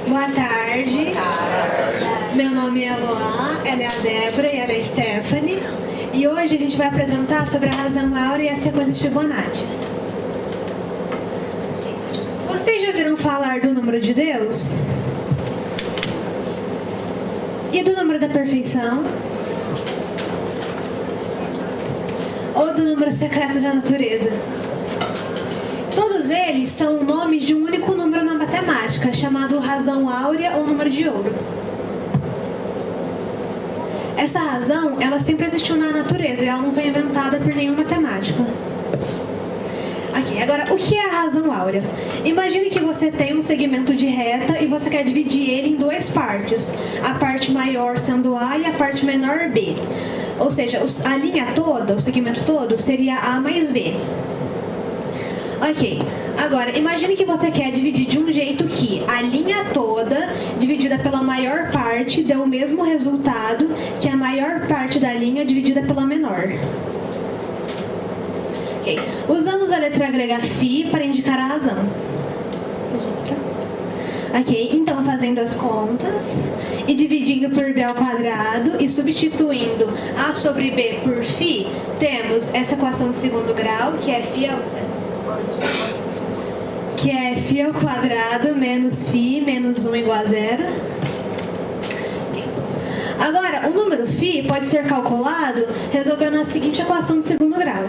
Boa tarde. Meu nome é Eloá, ela é a Débora e ela é a Stephanie. E hoje a gente vai apresentar sobre a razão áurea e a sequência de Fibonacci. Vocês já ouviram falar do número de Deus? E do número da perfeição? Ou do número secreto da natureza? Todos eles são nomes de um único número na matemática, chamado razão áurea ou número de ouro. Essa razão, ela sempre existiu na natureza e ela não foi inventada por nenhum matemático. Aqui, agora, o que é a razão áurea? Imagine que você tem um segmento de reta e você quer dividir ele em duas partes. A parte maior sendo A e a parte menor B. Ou seja, a linha toda, o segmento todo, seria A mais B. Ok, agora imagine que você quer dividir de um jeito que a linha toda, dividida pela maior parte, dê o mesmo resultado que a maior parte da linha dividida pela menor. Ok, usamos a letra grega φ para indicar a razão. Ok, então fazendo as contas e dividindo por b ao quadrado e substituindo a sobre b por φ, temos essa equação de segundo grau, que é φ ao quadrado menos φ menos 1 igual a 0. Agora, o número φ pode ser calculado resolvendo a seguinte equação de segundo grau.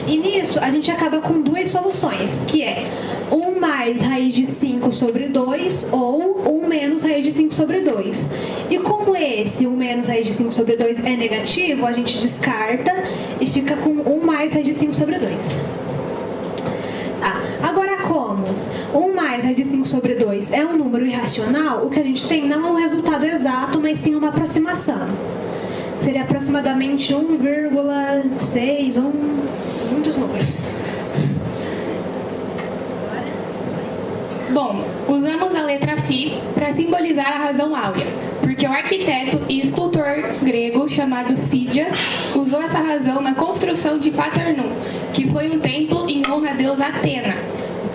E nisso, a gente acaba com duas soluções, que é 1 mais raiz de 5 sobre 2 ou 1 menos raiz de 5 sobre 2. E como esse 1 menos raiz de 5 sobre 2 é negativo, a gente descarta e fica com 1 mais raiz de 5 sobre 2. Agora, como 1 mais raiz de 5 sobre 2 é um número irracional, o que a gente tem não é um resultado exato, mas sim uma aproximação. Seria aproximadamente 1,6 ou muitos números. Bom, usamos a letra φ para simbolizar a razão áurea, porque o arquiteto e escultor grego chamado Fídias usou essa razão na construção de Paternum, que foi um templo em honra a deusa Atena,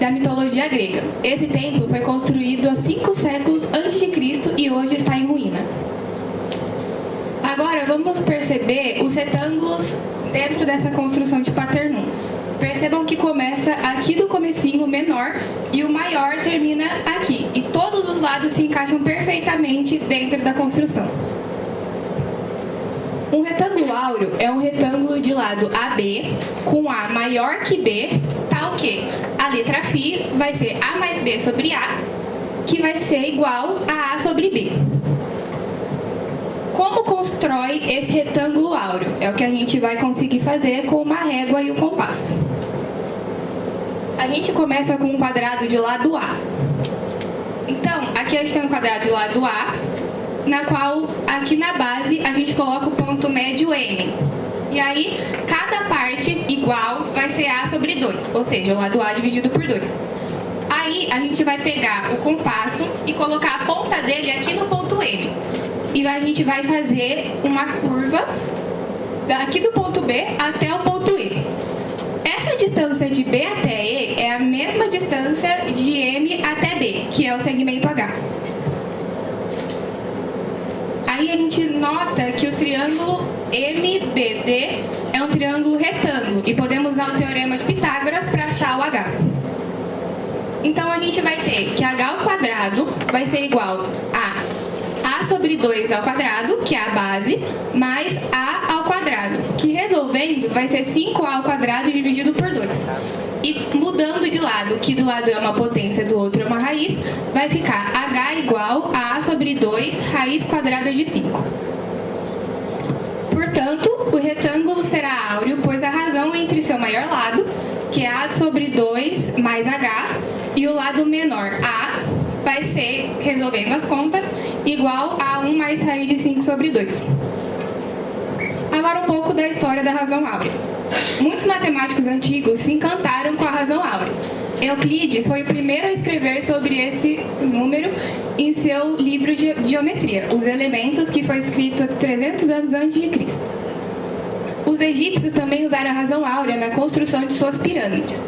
da mitologia grega. Esse templo foi construído há 5 séculos antes de Cristo e hoje está em ruína. Agora vamos perceber os retângulos dentro dessa construção de Paternum. Percebam que começa aqui do comecinho menor e o maior termina aqui. E todos os lados se encaixam perfeitamente dentro da construção. Um retângulo áureo é um retângulo de lado AB, com A maior que B, tal que a letra φ vai ser A mais B sobre A, que vai ser igual a A sobre B. Como constrói esse retângulo áureo? É o que a gente vai conseguir fazer com uma régua e o compasso. A gente começa com um quadrado de lado A. Então, aqui a gente tem um quadrado de lado A, na qual, aqui na base, a gente coloca o ponto médio M. E aí, cada parte igual vai ser A sobre 2, ou seja, o lado A dividido por 2. Aí, a gente vai pegar o compasso e colocar a ponta dele aqui no ponto M. E a gente vai fazer uma curva daqui do ponto B até o ponto E. Essa distância de B até E é a mesma distância de M até B, que é o segmento H. Aí a gente nota que o triângulo MBD é um triângulo retângulo e podemos usar o teorema de Pitágoras para achar o H. Então a gente vai ter que H ao quadrado vai ser igual a sobre 2 ao quadrado, que é a base, mais A ao quadrado, que resolvendo vai ser 5A ao quadrado dividido por 2. E mudando de lado, que do lado é uma potência, do outro é uma raiz, vai ficar H igual a A sobre 2, raiz quadrada de 5. Portanto, o retângulo será áureo, pois a razão entre seu maior lado, que é A sobre 2 mais H, e o lado menor, A, vai ser, resolvendo as contas, igual a 1 mais raiz de 5 sobre 2. Agora um pouco da história da razão áurea. Muitos matemáticos antigos se encantaram com a razão áurea. Euclides foi o primeiro a escrever sobre esse número em seu livro de geometria, Os Elementos, que foi escrito 300 anos antes de Cristo. Os egípcios também usaram a razão áurea na construção de suas pirâmides.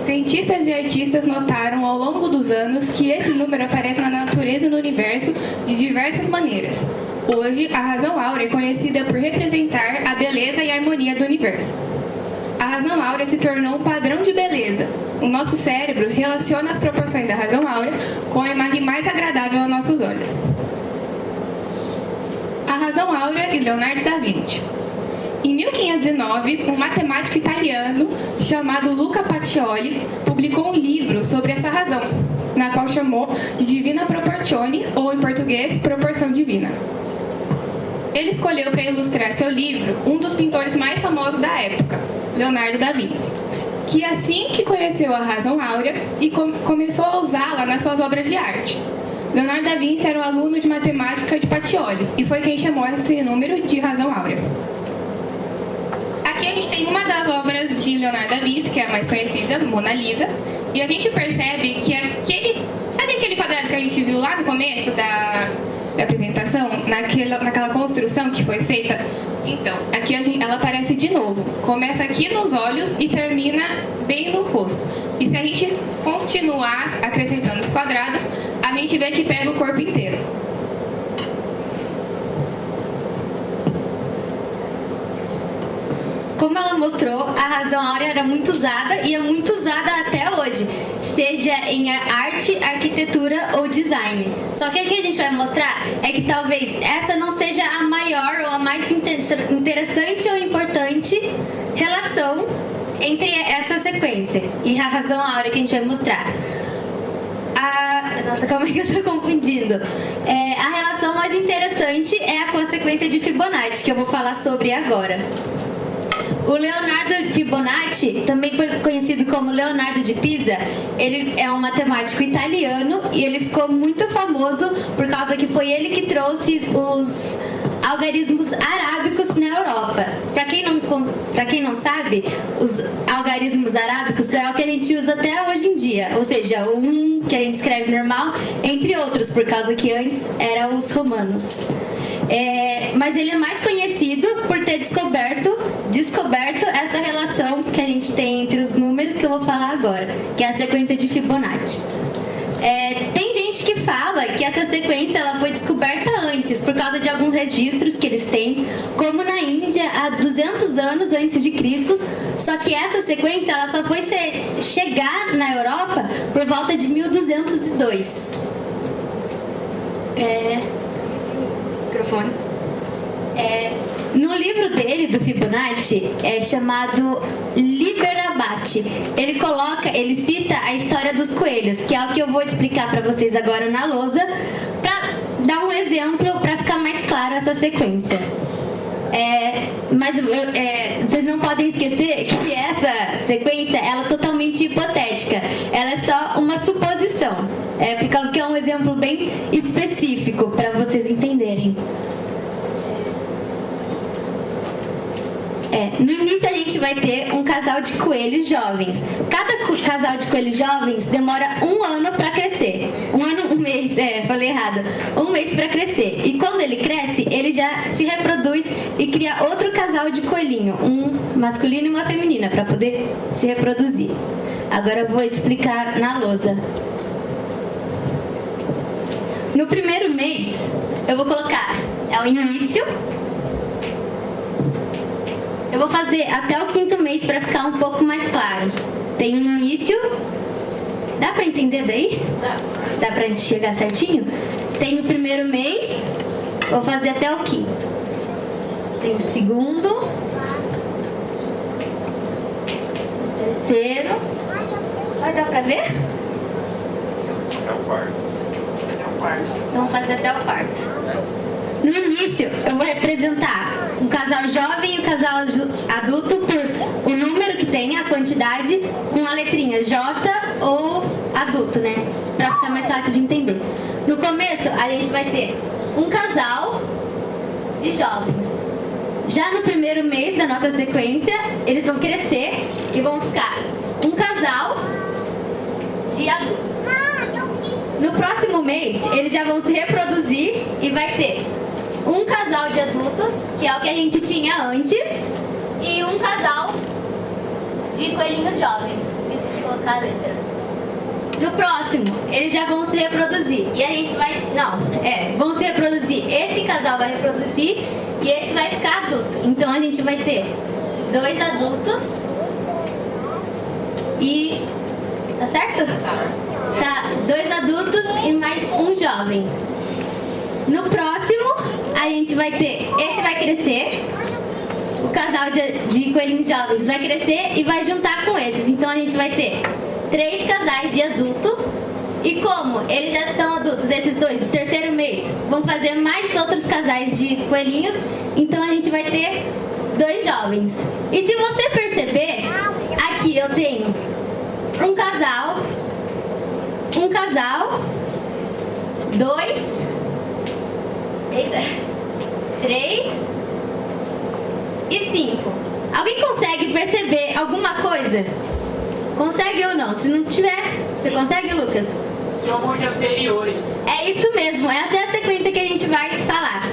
Cientistas e artistas notaram ao longo dos anos que esse número aparece na natureza e no universo de diversas maneiras. Hoje, a razão áurea é conhecida por representar a beleza e a harmonia do universo. A razão áurea se tornou um padrão de beleza. O nosso cérebro relaciona as proporções da razão áurea com a imagem mais agradável aos nossos olhos. A razão áurea e Leonardo da Vinci. Em 1509, um matemático italiano chamado Luca Pacioli publicou um livro sobre essa razão, na qual chamou de Divina Proporzione, ou em português, Proporção Divina. Ele escolheu para ilustrar seu livro um dos pintores mais famosos da época, Leonardo da Vinci, que assim que conheceu a razão áurea e começou a usá-la nas suas obras de arte. Leonardo da Vinci era um aluno de matemática de Pacioli e foi quem chamou esse número de razão áurea. Aqui a gente tem uma das obras de Leonardo da Vinci, que é a mais conhecida, Mona Lisa, e a gente percebe que sabe aquele quadrado que a gente viu lá no começo da apresentação, naquela construção que foi feita? Então, aqui ela aparece de novo. Começa aqui nos olhos e termina bem no rosto. E se a gente continuar acrescentando os quadrados, a gente vê que pega o corpo inteiro. Como ela mostrou, a razão áurea era muito usada e é muito usada até hoje, seja em arte, arquitetura ou design. Só que aqui a gente vai mostrar é que talvez essa não seja a maior ou a mais interessante ou importante relação entre essa sequência e a razão áurea que a gente vai mostrar. Nossa, calma aí que eu tô confundindo. A relação mais interessante é a consequência de Fibonacci, que eu vou falar sobre agora. O Leonardo Fibonacci, também foi conhecido como Leonardo de Pisa, ele é um matemático italiano e ele ficou muito famoso por causa que foi ele que trouxe os algarismos arábicos na Europa. Para quem não sabe, os algarismos arábicos é o que a gente usa até hoje em dia, ou seja, um que a gente escreve normal, entre outros, por causa que antes eram os romanos. Mas ele é mais conhecido por ter descoberto essa relação que a gente tem entre os números que eu vou falar agora, que é a sequência de Fibonacci. Tem gente que fala que essa sequência ela foi descoberta antes, por causa de alguns registros que eles têm, como na Índia há 200 anos antes de Cristo, só que essa sequência ela só foi chegar na Europa por volta de 1202. Microfone. No livro dele, do Fibonacci, chamado Liber Abaci, ele cita a história dos coelhos, que é o que eu vou explicar para vocês agora na lousa, para dar um exemplo, para ficar mais claro essa sequência. Mas vocês não podem esquecer que essa sequência ela é totalmente hipotética, ela é só uma suposição, por causa que é um exemplo bem específico para vocês entenderem. No início a gente vai ter um casal de coelhos jovens. Cada casal de coelhos jovens demora um ano para crescer. Um mês, falei errado. Um mês para crescer. E quando ele cresce, ele já se reproduz e cria outro casal de coelhinho, um masculino e uma feminina, para poder se reproduzir. Agora eu vou explicar na lousa. No primeiro mês, eu vou colocar o início. Eu vou fazer até o 5º mês para ficar um pouco mais claro. Tem o início. Dá para entender daí? Dá para gente chegar certinho? Tem o primeiro mês. Vou fazer até o 5º. Tem o segundo. Terceiro. Vai dar para ver? Até o quarto. Vamos fazer até o 4º. No início, eu vou representar um casal jovem e um casal adulto por o número que tem, a quantidade, com a letrinha J ou adulto, né? Pra ficar mais fácil de entender. No começo, a gente vai ter um casal de jovens. Já no primeiro mês da nossa sequência, eles vão crescer e vão ficar um casal de adultos. No próximo mês, eles já vão se reproduzir e vai ter um casal de adultos, que é o que a gente tinha antes, e um casal de coelhinhos jovens. Esqueci de colocar. colocar a letra. No próximo, eles já vão se reproduzir. E a gente vai... Não, vão se reproduzir. Esse casal vai reproduzir e esse vai ficar adulto. Então a gente vai ter 2 adultos e... Tá certo? Tá, 2 adultos e mais um jovem. No próximo, a gente vai ter... Esse vai crescer. O casal de coelhinhos jovens vai crescer e vai juntar com esses. Então a gente vai ter 3 casais de adulto. E como eles já estão adultos, esses 2 do terceiro mês, vão fazer mais outros casais de coelhinhos. Então a gente vai ter 2 jovens. E se você perceber, aqui eu tenho um casal, 2, 3 e 5. Alguém consegue perceber alguma coisa? Consegue ou não? Se não tiver, você consegue, Lucas? Somos anteriores. É isso mesmo, essa é a sequência que a gente vai falar.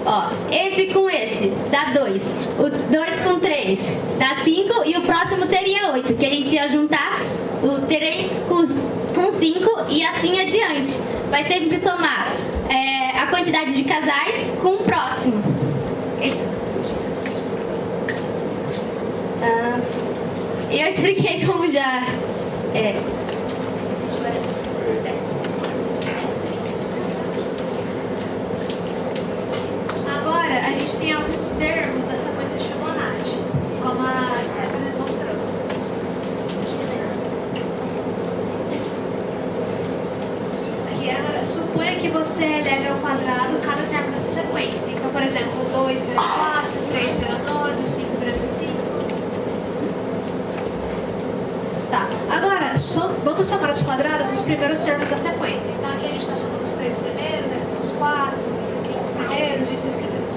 Ó, esse com esse dá 2, o 2 com 3 dá 5 e o próximo seria 8, que a gente ia juntar o 3 com 5 e assim adiante. Vai sempre somar a quantidade de casais com o próximo. Eu expliquei como já Agora, a gente tem alguns termos dessa coisa de Fibonacci, como a Stephanie mostrou. Aqui, agora, suponha que você eleve ao quadrado cada termo dessa sequência. Então, por exemplo, 2 vira 4, 3 vira 9, 5 vira 25. Tá, agora, vamos somar os quadrados dos primeiros termos da sequência. Então, aqui a gente está somando os 3 primeiros, os 4, os 5 primeiros e os 6 primeiros.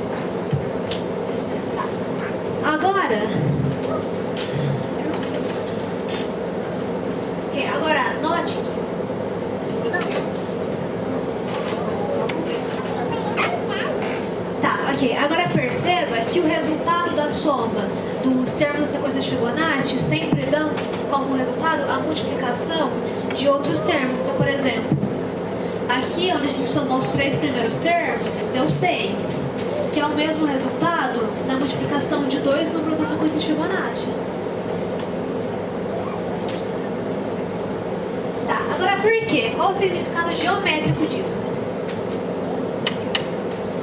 Tá. Agora... Ok, agora, note que... Tá, ok. Agora perceba que o resultado da soma dos termos da sequência de Fibonacci sempre dão como resultado a multiplicação de outros termos. Então, por exemplo, aqui onde a gente somou os 3 primeiros termos, deu 6, que é o mesmo resultado da multiplicação de 2 números da sequência de Fibonacci. Tá, agora por quê? Qual o significado geométrico disso?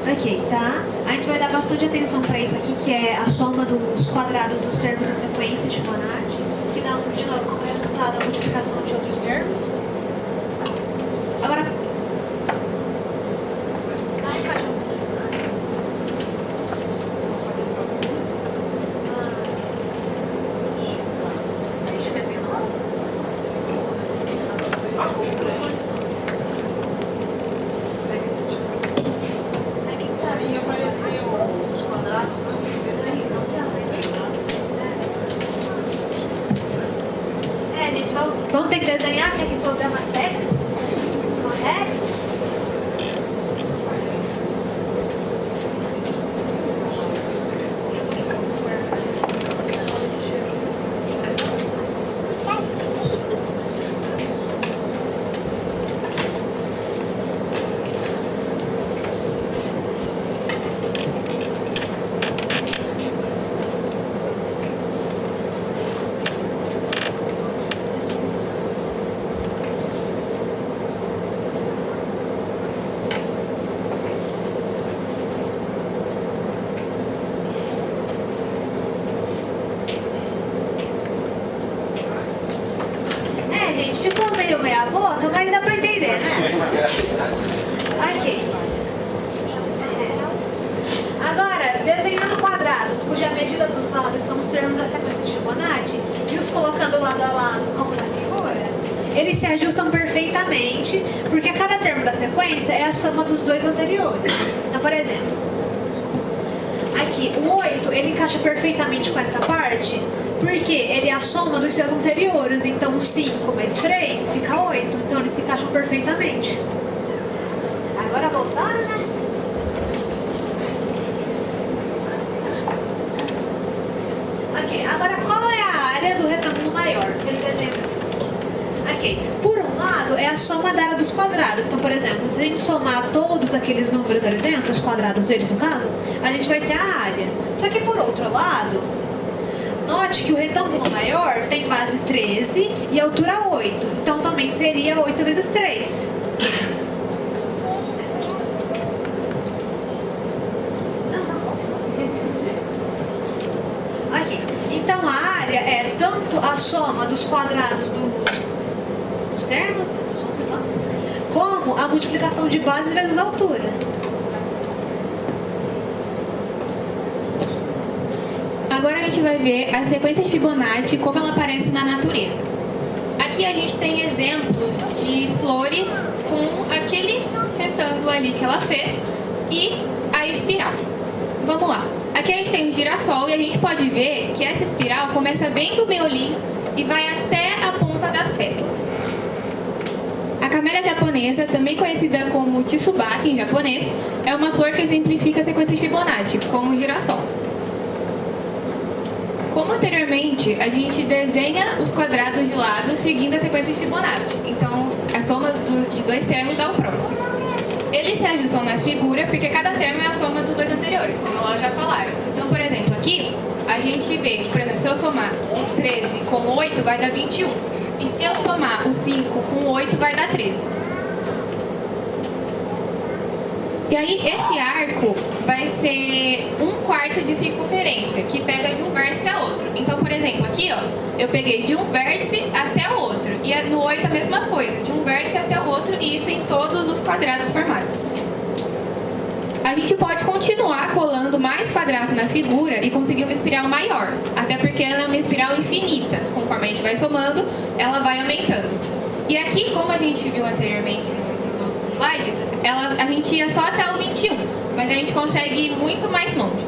Ok, tá? A gente vai dar bastante atenção para isso aqui, que é a soma dos quadrados dos termos da sequência de Fibonacci, que dá, de novo, como resultado a multiplicação de outros termos. Agora... Deixa eu desenhar uma coisa. Aqui tá. Aí apareceu os quadrados, Gente, vamos ter que desenhar, que aqui problemas técnicos acontece. Ficou meio meia boca, mas dá pra entender, né? Ok. Agora, desenhando quadrados cuja medida dos lados são os termos da sequência de Fibonacci e os colocando lado a lado como na figura, eles se ajustam perfeitamente, porque cada termo da sequência é a soma dos 2 anteriores. Então, por exemplo, aqui, o 8, ele encaixa perfeitamente com essa parte, porque ele é a soma dos seus anteriores. Então, 5 mais 3 fica 8. Então, eles se encaixam perfeitamente. Agora, voltando, né? Ok, agora qual é a área do retângulo maior? Aquele desenho. Ok. Por um lado, é a soma da área dos quadrados. Então, por exemplo, se a gente somar todos aqueles números ali dentro, os quadrados deles no caso, a gente vai ter a área. Só que por outro lado, note que o retângulo maior tem base 13 e altura 8. Então também seria 8 vezes 3. Aqui. Então a área é tanto a soma dos quadrados dos termos, como a multiplicação de bases vezes a altura. Agora a gente vai ver a sequência de Fibonacci, como ela aparece na natureza. Aqui a gente tem exemplos de flores com aquele retângulo ali que ela fez e a espiral. Vamos lá. Aqui a gente tem um girassol e a gente pode ver que essa espiral começa bem do miolinho e vai até a ponta das pétalas. A camélia japonesa, também conhecida como Tsubaki em japonês, é uma flor que exemplifica a sequência de Fibonacci, como o girassol. Como anteriormente, a gente desenha os quadrados de lado seguindo a sequência de Fibonacci. Então, a soma de dois termos dá o próximo. Eles se ajustam na figura porque cada termo é a soma dos dois anteriores, como nós já falaram. Então, por exemplo, aqui, a gente vê que, por exemplo, se eu somar o 13 com 8, vai dar 21. E se eu somar o 5 com 8, vai dar 13. E aí, esse arco vai ser 1/4 de circunferência, que pega de um vértice a outro. Então, por exemplo, aqui, ó, eu peguei de um vértice até o outro. E no 8 a mesma coisa, de um vértice até o outro, e isso em todos os quadrados formados. A gente pode continuar colando mais quadrados na figura e conseguir uma espiral maior. Até porque ela é uma espiral infinita. Conforme a gente vai somando, ela vai aumentando. E aqui, como a gente viu anteriormente nos outros slides, a gente ia só até o 21, mas a gente consegue ir muito mais longe.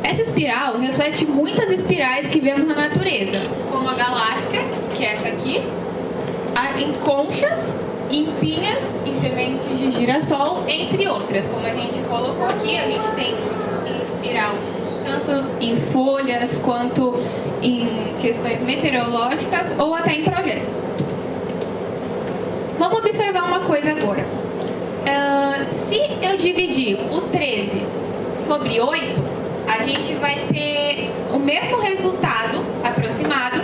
Essa espiral reflete muitas espirais que vemos na natureza, como a galáxia, que é essa aqui, em conchas, em pinhas, em sementes de girassol, entre outras. Como a gente colocou aqui, a gente tem em espiral tanto em folhas quanto em questões meteorológicas ou até em projetos. Vamos observar uma coisa agora. Se eu dividir o 13 sobre 8, a gente vai ter o mesmo resultado aproximado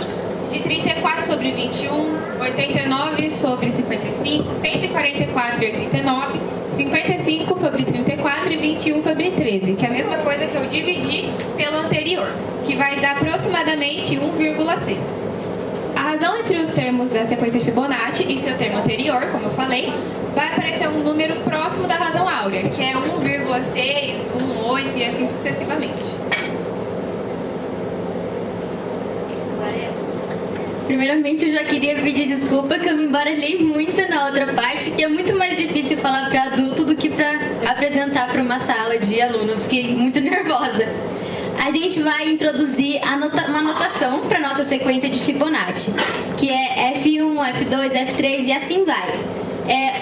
de 34 sobre 21, 89 sobre 55, 144 e 89, 55 sobre 34 e 21 sobre 13, que é a mesma coisa que eu dividi pelo anterior, que vai dar aproximadamente 1,6. A razão entre os termos da sequência de Fibonacci e seu termo anterior, como eu falei, vai aparecer um número próximo da razão áurea, que é 1,6, 1,8 e assim sucessivamente. Primeiramente, eu já queria pedir desculpa que eu me embaralhei muito na outra parte, que é muito mais difícil falar para adulto do que para apresentar para uma sala de aluno. Eu fiquei muito nervosa. A gente vai introduzir uma anotação para nossa sequência de Fibonacci, que é F1, F2, F3 e assim vai.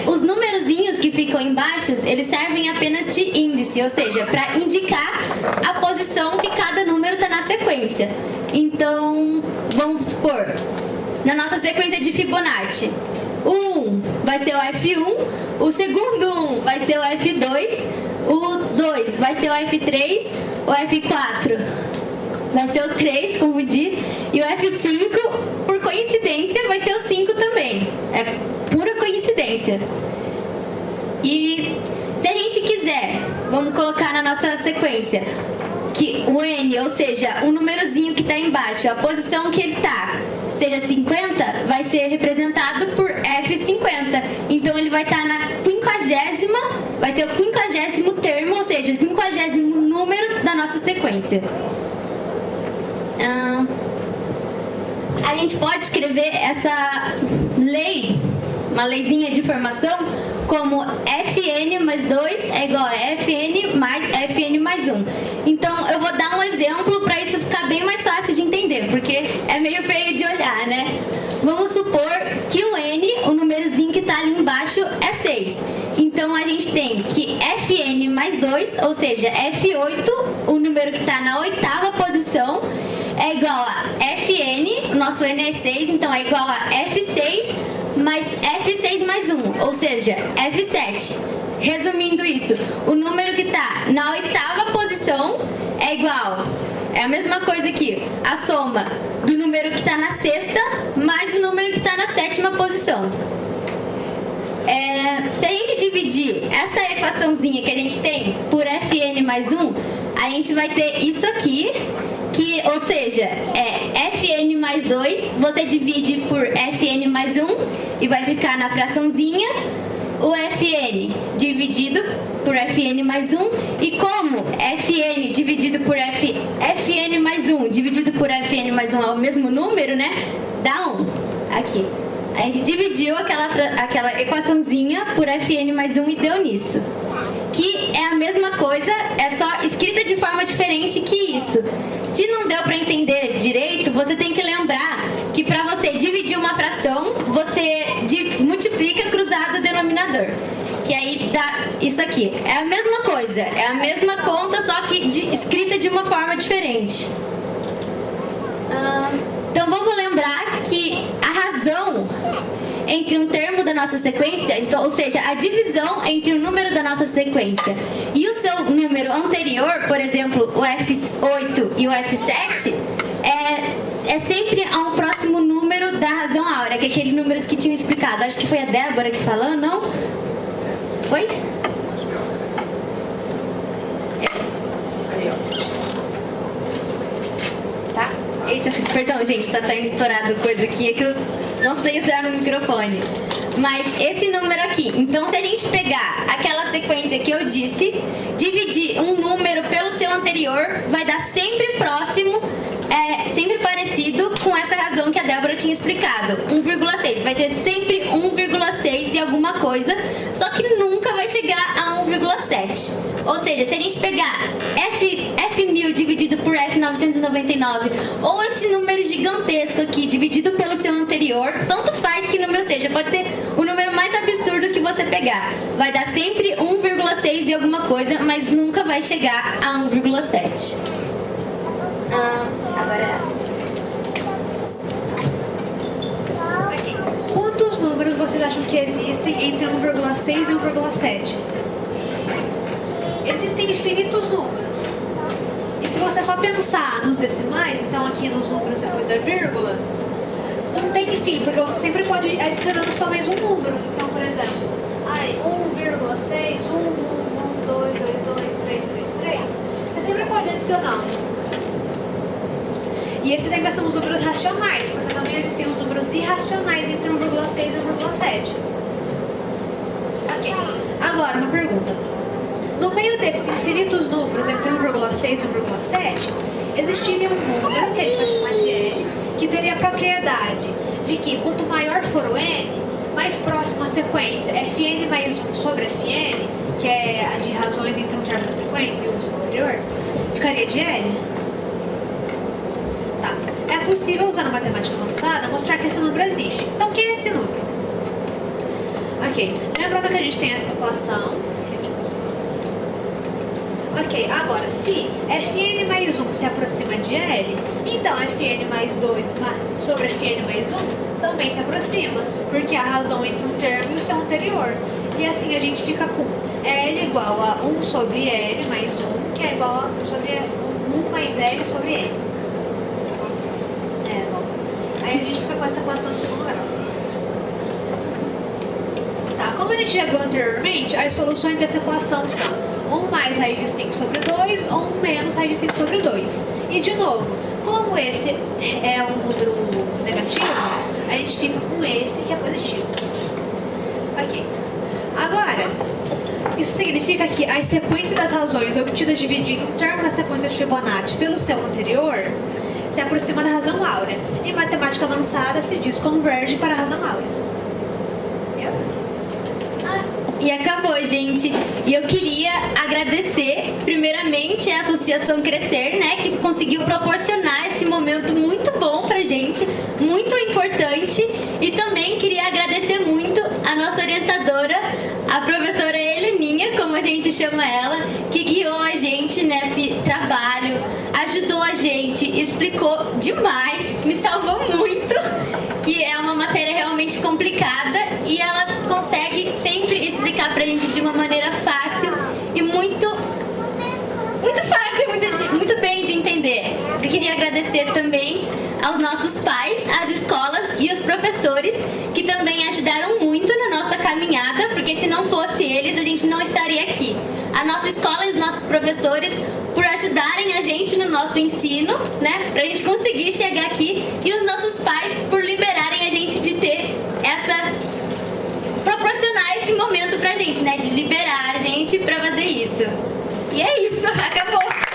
Os numerozinhos que ficam embaixo, eles servem apenas de índice, ou seja, para indicar a posição que cada número está na sequência. Então, vamos supor, na nossa sequência de Fibonacci, o 1 vai ser o F1, o segundo 1 vai ser o F2, o 2 vai ser o F3, o F4 vai ser o 3, confundi, e o F5, por coincidência, vai ser o 5 também. É pura coincidência. E se a gente quiser, vamos colocar na nossa sequência que o N, ou seja, o númerozinho que está embaixo, a posição que ele está, seja 50, vai ser representado por F50. Então ele vai estar na 50ª, vai ser o 50º termo, ou seja, o 50º número da nossa sequência. A gente pode escrever essa lei, uma leizinha de formação, como Fn mais 2 é igual a Fn mais Fn mais 1. Então, eu vou dar um exemplo para isso ficar bem mais fácil de entender, porque é meio feio de olhar, né? Vamos supor que o N, o númerozinho que está ali embaixo, é 6. Então, a gente tem que Fn mais 2, ou seja, F8, o número que está na 8ª posição, é igual a Fn, nosso N é 6, então é igual a F6 mais F6 mais 1, ou seja, F7. Resumindo isso, o número que está na 8ª posição é igual, é a mesma coisa aqui, a soma do número que está na 6ª mais o número que está na 7ª posição. Se a gente dividir essa equaçãozinha que a gente tem por Fn mais 1, a gente vai ter isso aqui, que, ou seja, é Fn mais 2, você divide por Fn mais 1 e vai ficar na fraçãozinha o Fn dividido por Fn mais 1, e como Fn dividido por Fn mais 1 dividido por Fn mais 1 é o mesmo número, né? Dá 1. Aqui. A gente dividiu aquela equaçãozinha por Fn mais 1 e deu nisso. Que é a mesma coisa, é só escrita de forma diferente que isso. Se não deu para entender direito, você tem que lembrar que para você dividir uma fração, você multiplica cruzado o denominador. Que aí dá isso aqui. É a mesma coisa, é a mesma conta, só que escrita de uma forma diferente. Então vamos lembrar que a razão entre um termo da nossa sequência, então, ou seja, a divisão entre o número da nossa sequência e o seu número anterior, por exemplo, o F8 e o F7, é sempre a um próximo número da razão áurea, que é aquele número que tinha explicado. Acho que foi a Débora que falou, não? Foi? Tá? Eita, perdão, gente, tá saindo estourado coisa aqui, é que eu não sei usar no microfone. Mas esse número aqui, então se a gente pegar aquela sequência que eu disse, dividir um número pelo seu anterior, vai dar sempre próximo, sempre parecido com essa razão que a Débora tinha explicado. 1,6, vai ser sempre 1,6 e alguma coisa, só que nunca vai chegar a 1,7. Ou seja, se a gente pegar F1000 dividido por F999, ou esse número gigantesco aqui dividido pelo seu anterior, tanto faz que número seja, pode ser o número mais absurdo que você pegar. Vai dar sempre 1,6 e alguma coisa, mas nunca vai chegar a 1,7. Agora... Aqui. Quantos números vocês acham que existem entre 1,6 e 1,7? Existem infinitos números. E se você só pensar nos decimais, então aqui nos números depois da vírgula, não tem fim, porque você sempre pode ir adicionando só mais um número. Então, por exemplo, 1,6, 1, 1, 1, 2, 2, 2, 3, 3, 3. Você sempre pode adicionar. E esses ainda são os números racionais, porque também existem os números irracionais entre 1,6 e 1,7. Ok. Agora, uma pergunta. No meio desses infinitos números entre 1,6 e 1,7, existiria um número, que a gente vai chamar de N, que teria a propriedade de que quanto maior for o N, mais próxima a sequência Fn mais 1 sobre Fn, que é a de razões entre um termo da sequência e o seu anterior, ficaria de N? Tá. É possível, usando a matemática avançada, mostrar que esse número existe. Então, o que é esse número? Ok. Lembrando que a gente tem essa equação. Ok, agora, se Fn mais 1 se aproxima de L, então Fn mais 2 sobre Fn mais 1 também se aproxima, porque é a razão entre um termo e o seu anterior. E assim a gente fica com L igual a 1 sobre L mais 1, que é igual a 1 sobre 1 mais L sobre N. Aí a gente fica com essa equação de segundo grau. Tá, como a gente já viu anteriormente, as soluções dessa equação são 1 mais raiz de 5 sobre 2 ou 1 menos raiz de 5 sobre 2. E de novo, como esse é um número negativo, a gente fica com esse que é positivo. Ok. Agora, isso significa que as sequências das razões obtidas dividindo um termo da sequência de Fibonacci pelo seu anterior se aproxima da razão áurea. Em matemática avançada se diz converge para a razão áurea. E acabou, gente. E eu queria agradecer, primeiramente, a Associação Crescer, né, que conseguiu proporcionar esse momento muito bom pra gente, muito importante. E também queria agradecer muito a nossa orientadora, a professora Heleninha, como a gente chama ela, que guiou a gente nesse trabalho, ajudou a gente, explicou demais, me salvou muito, que é uma matéria realmente complicada e ela consegue sempre explicar pra gente de uma maneira fácil e muito fácil, muito bem de entender. Eu queria agradecer também aos nossos pais, às escolas e os professores que também ajudaram muito na nossa caminhada, porque se não fosse eles, a gente não estaria aqui. A nossa escola e os nossos professores por ajudarem a gente no nosso ensino, né, pra gente conseguir chegar aqui, e os nossos pais por liberar